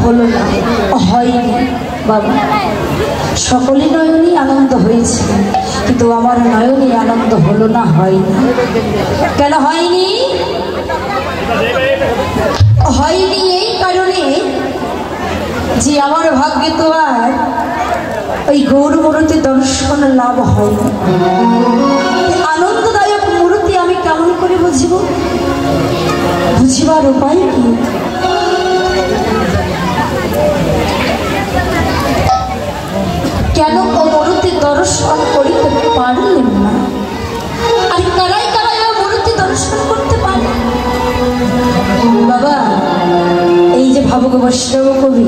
হলো না, হয়নি বাবা। সকলের নয়নে আনন্দ হয়েছে, কিন্তু আমার নয়নে আনন্দ হলো না, হয়নি। কেন হয়নি? হয়নি এই কারণে যে আমার ভাগ্যে তো আর ওই গৌর মূর্তি দর্শন লাভ হয়নি। আনন্দদায়ক মূর্তি আমি কেমন করে বুঝব? বুঝিবার উপায় কি? কেন ও মূর্তি দর্শন করিতে পারলেন না? আর কারাই কারাই ও মূর্তি দর্শন করতে পারে? বাবা, এই যে ভাবক বৈষ্ণব কবি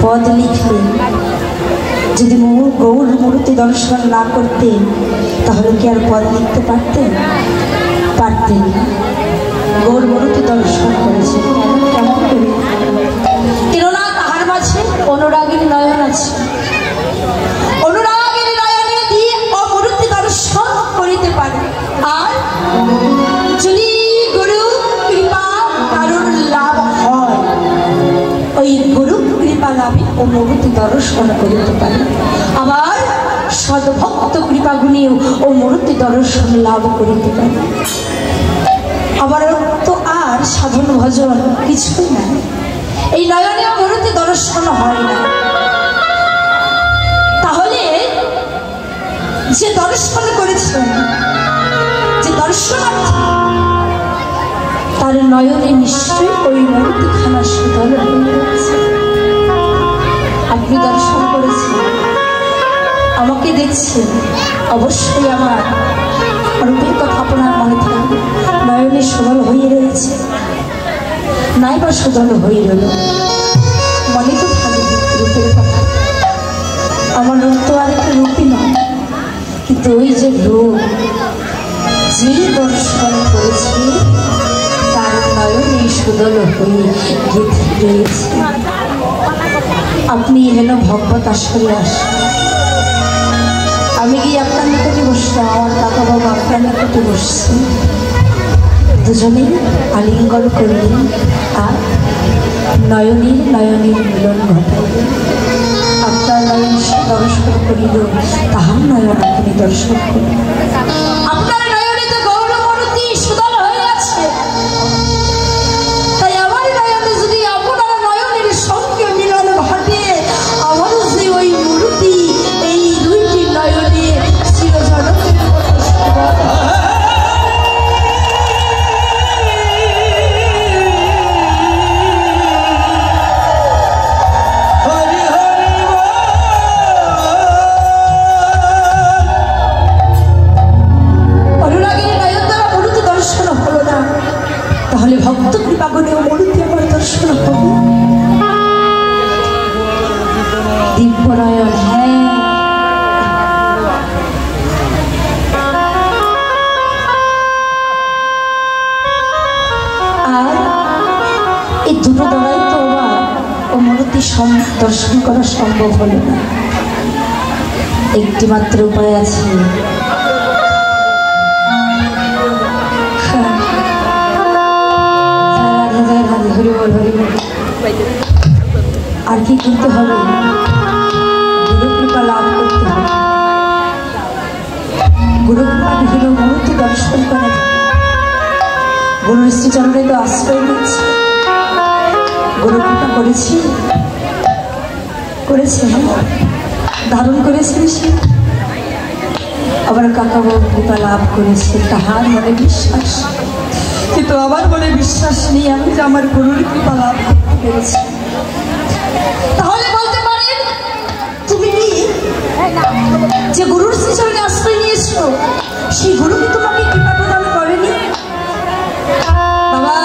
পদ লিখলেন, যদি গৌর মূর্তি দর্শন না করতেন তাহলে কি আর পদ লিখতে পারতেন? পারতেন না। গৌর মূর্তি দর্শন করেছেন কেমন করে? কেননা তাহার মাঝে অনুরাগের নয়ন আছে। অনুরাগের নয়নে দিয়ে অমূর্তি দর্শন করিতে পারে। আর যদি গুরু কৃপা কারণ লাভ হয়, ওই গুরু কৃপা লাভে ও মূর্তি দর্শন করিতে পারে। আবার সদ্ভক্ত কৃপা গুণেও ও মূর্তি দর্শন লাভ করিতে পারে। আবার তো আর সাধন ভজন কিছুই নাই, এই নয়নে মূর্তি দর্শন হয় না। তাহলে যে দর্শন করেছেন, যে দর্শনার্থী, তার নয়নে নিশ্চয়ই ওই মূর্তিখানা শীতল হয়ে আছে। আপনি দর্শন করেছেন, আমাকে দেখছেন, অবশ্যই আমার রূপের কথা আপনার মনে থাকবে। নয়নে সুদল হয়ে রয়েছে, নাই বা সুদল হয়ে রইল, মনে তো থাকবে রূপের কথা। আমার রূপ তো আর একটা রূপই নয়, কিন্তু ওই যে রূপ, যে দর্শন করেছে তার নয়নে সুদল হয়ে গেঁথে রয়েছে। আপনি যেন ভগবত আসলে আসেন, আমি গিয়ে আপনার নিকটে বসলাম, আমার কাকা বাবা আপনার নিকটে বসছে, দুজনে আলিঙ্গন করলেন আর নয়নের নয়নের মিলন ঘটাইলেন। আপনার নয়ন সে দর্শন করিল, তাহার নয়ন আপনি দর্শন করলেন। আপনার নয়নে তো গৌর মূর্তি সুদল হয়ে আছে, তাই আমার নয়নে যদি আপনার নয়নের সঙ্গে মিলন ঘটে, আমার যে ওই মূর্তি এই দুইটি নয়নে চিরজনকের ভক্ত কৃপা করে মূর্তি আমার দর্শন হবে। দিব্যনয়ন, হ্যাঁ, আর এই দুটো দ্বারাই তো আবার ও মূর্তি দর্শন করা সম্ভব হলো না। একটি মাত্র উপায় আছে, আর কি করতে হবে? গুরু কৃপা লাভ করতে হবে। গুরু কৃপা বিভিন্ন মুহূর্তে দর্শন করা যায়। গুরুর শ্রীচরণে তো আশ্রয় নিচ্ছে, গুরু কৃপা করেছি, করেছে, ধারণ করেছে সে। আবার কাকা বাবু কৃপা লাভ করেছে, তাহার মনে বিশ্বাস, কিন্তু আমার মনে বিশ্বাস নেই আমি যে আমার গুরুর কৃপা লাভ করতে পেরেছি। তাহলে বলতে পারেন তুমি যে গুরুর শ্রীচরণে আশ্রয় নিয়েছো, সেই গুরু কি তোমাকে কৃপা প্রদান করেনি? বাবা,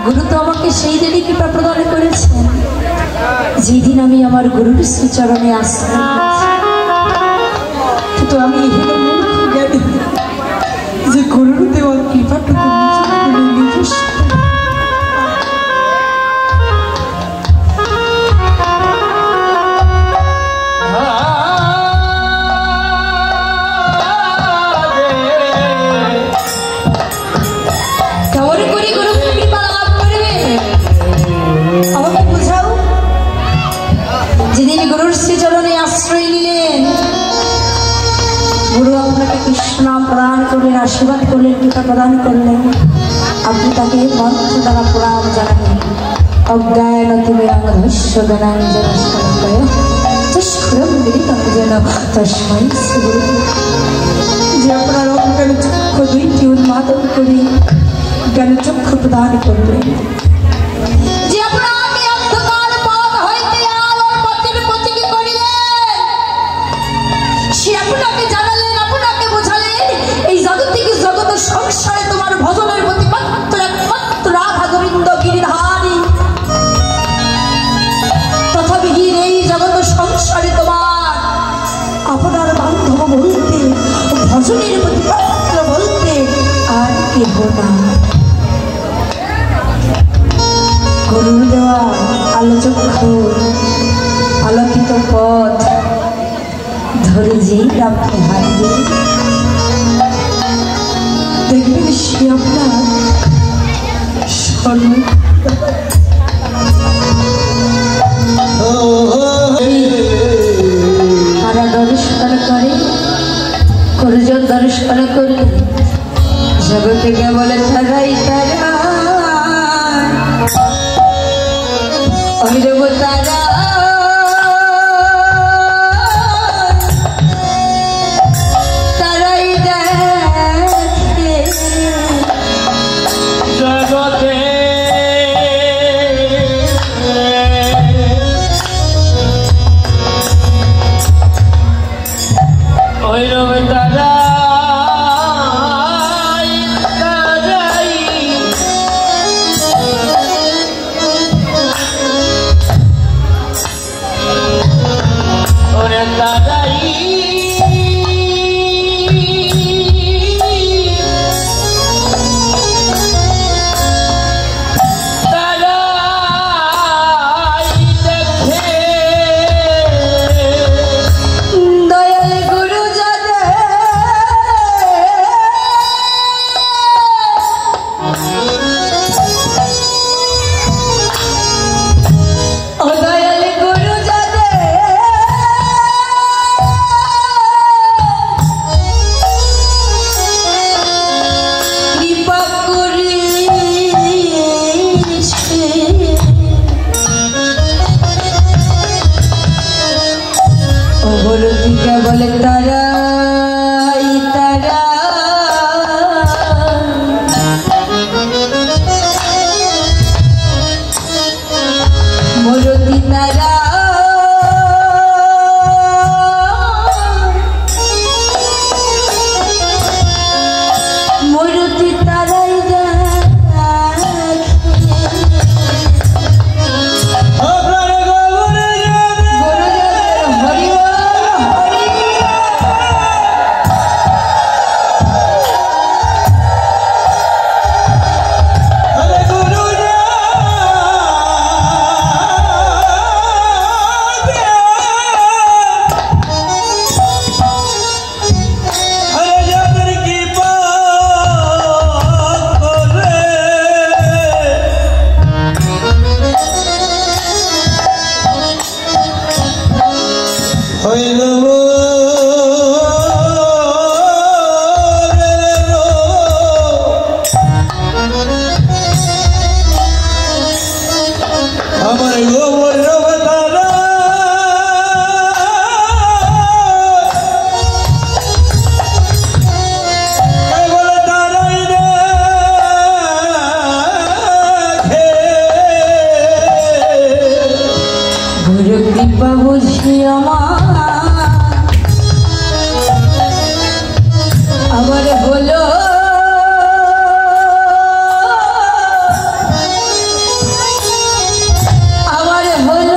গুরু তো আমাকে সেই দিনই কৃপা প্রদান করেছে যেদিন আমি আমার গুরুর শ্রীচরণে আশ্রয় নিয়েছি। কিন্তু আমি এখানে মূর্খ জ্ঞানী যে গুরুর দেওয়া কৃপাটুকু নিজস্ব কেমন করে গুরু কৃপা লাভ করবে? আমাকে বিশ্বনাম প্রদান করলেন, আশীর্বাদ করলেন, কৃপা প্রদান করলেন। আপনি তাকে মন্ত্র দ্বারা প্রণাম জানালেন। অজ্ঞানতিমিরঙ্গধস্য জ্ঞানাঞ্জনস্কলকয় চক্ষুরং মিলিতং যেন তস্मै শ্রীগুরুদেব। যে আপনার অজ্ঞান চক্ষু দুইটি উন্মাদন করে জ্ঞান চক্ষু প্রদান করলেন, যে আপনাকে অন্ধকার পথ হইতে আলোর পথের পথিকে করিলেন, সে আপনাকে জানালেন, আপনাকে বোঝালেন এই জগতিক জগৎ সংসারে তোমার ভজনের প্রতিপাত্র একমাত্র রাধা গোবিন্দ গিরিধারী। তথাবিহীন এই জগৎ সংসারে তোমার আপনার বান্ধব বলতে, ভজনের প্রতিপাত্র বলতে আর কেহ না। গরুর দেওয়া আলোচক্ষু আলোকিত পথ ধরে যেই আপনি হারিয়ে দেখবেন সে আপনার সারা দর্শন করে করজন দর্শন করে জগতে বলে তারাই তারা ঐরব তারা তারাই দেখে জগতে ঐরব তারা বলে তারাই তারা মরতি তারা মরতি তারাই বুঝি আমার হলো আমার হলো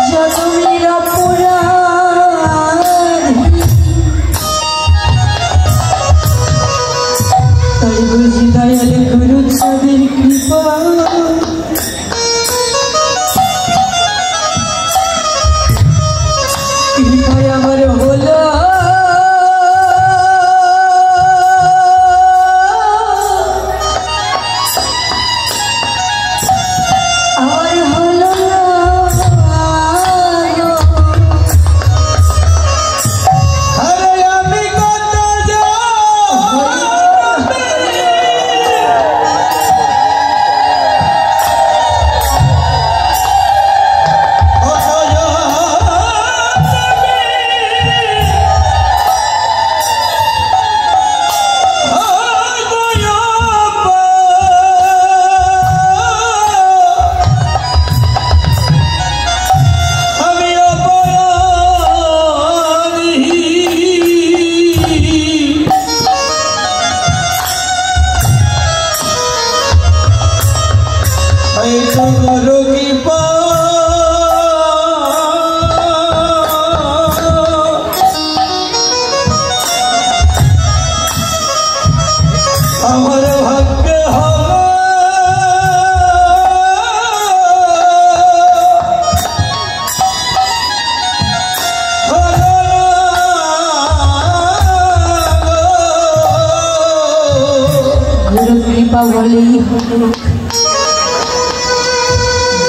জনমের অপরাধ তাই বুঝি দয়াল গুরু চাঁদের কৃপা কৃপায় আমার হলো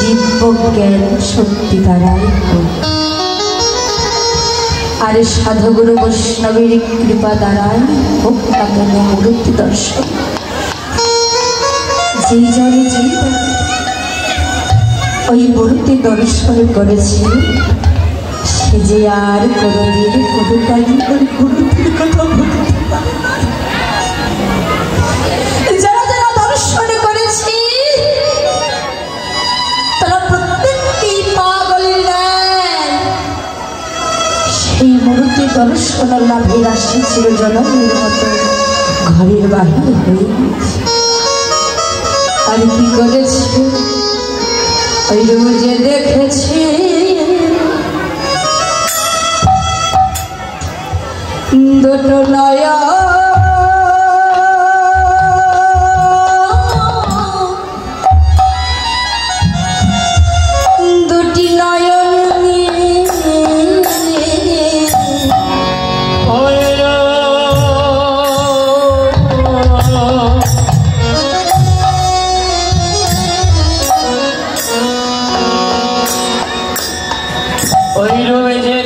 দিব্য জ্ঞান শক্তি দ্বারাই আর সাধুগুরু বৈষ্ণবের কৃপা দ্বারাই হোক না কেন মূর্তি দর্শন যেই জনে যে ওই মূর্তি দর্শন করেছে সে যে আর কোনোদিন কোনো কালী ওই মূর্তির কথা বলতে এই মূর্তি দর্শন লাভের আশা ছিল জনমের মতো ঘরের বাহির হয়ে আর কি করেছে ওই রোজে দেখেছি দুটো নয়া দুটি নয়ন ওই রোজে